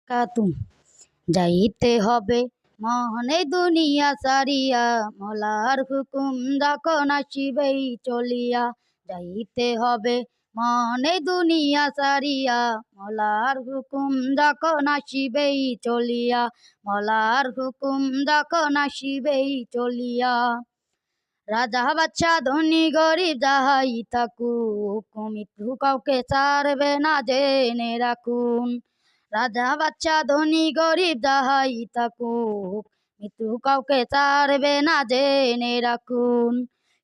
কাতু যাইতে হবে মনে দুনিয়া সারিয়া মলার হুকুম যখন আসিবেই চলিয়া যাইতে হবে মনে দুনিয়া সারিয়া মলার হুকুম যখন আসিবেই চলিয়া মলার হুকুম যখন আসিবেই চলিয়া রাজা বাচ্চা ধনী গরিব যাহাই থাকুক মৃত্যু কাউকে ছাড়বে না জেনে রাখুন রাজা বাচ্চা ধনী গরিব যাহাই থাকুক মৃত্যু কাউকে ছাড়বে না জেনে রাখুন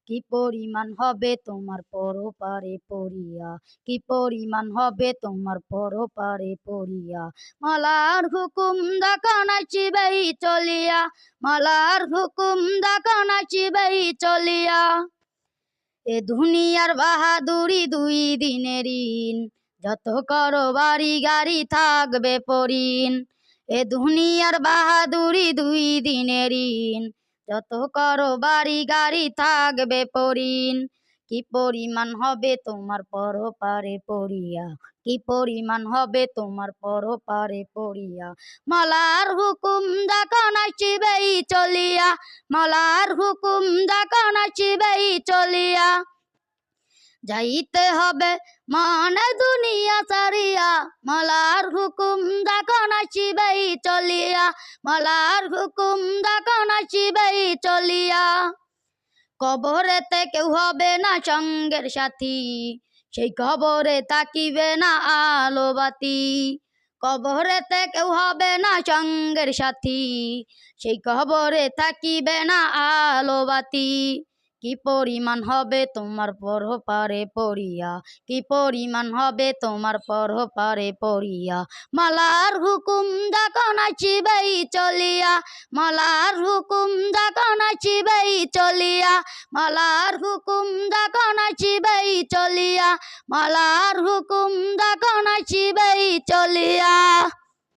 কি পরিমাণ হবে তোমার পরপারে পড়িয়া কি পরিমাণ হবে তোমার পরপারে পড়িয়া মলার হুকুম যখন আসিবেই চলিয়া মলার হুকুম যখন আসিবেই চলিয়া এ দুনিয়ার বাহাদুরি দুই দিনের ঋণ যত করো বাড়ি গাড়ি থাকবে পরিণ এ দুনিয়ার বাহাদুরি দুই দিনের ঋণ যত করো বাড়ি গাড়ি থাকবে পরিণ কি পরিমাণ হবে তোমার পরপারে পড়িয়া কি পরিমাণ হবে তোমার পরপারে পড়িয়া মলার হুকুম যখন আসিবেই চলিয়া মলার হুকুম যখন আসিবেই চলিয়া যাইতে হবে মনে দুনিয়া সারিয়া মলার হুকুম যখন আসিবেই চলিয়া মলার হুকুম যখন আসিবেই চলিয়া কবরেতে কেউ হবে না সঙ্গের সাথী সেই কবরে তাকিবে না আলো বাতি কবরেতে কেউ হবে না সঙ্গের সাথী সেই কবরে থাকিবে না আলো বাতি কি পরিমাণ হবে তোমার পরপারে পড়িয়া কি পরিমাণ হবে তোমার পরপারে পড়িয়া মলার হুকুম যখন আসিবেই চলিয়া মলার হুকুম যখন আসিবেই চলিয়া মলার হুকুম যখন আসিবেই চলিয়া মলার হুকুম যখন আসিবেই চলিয়া।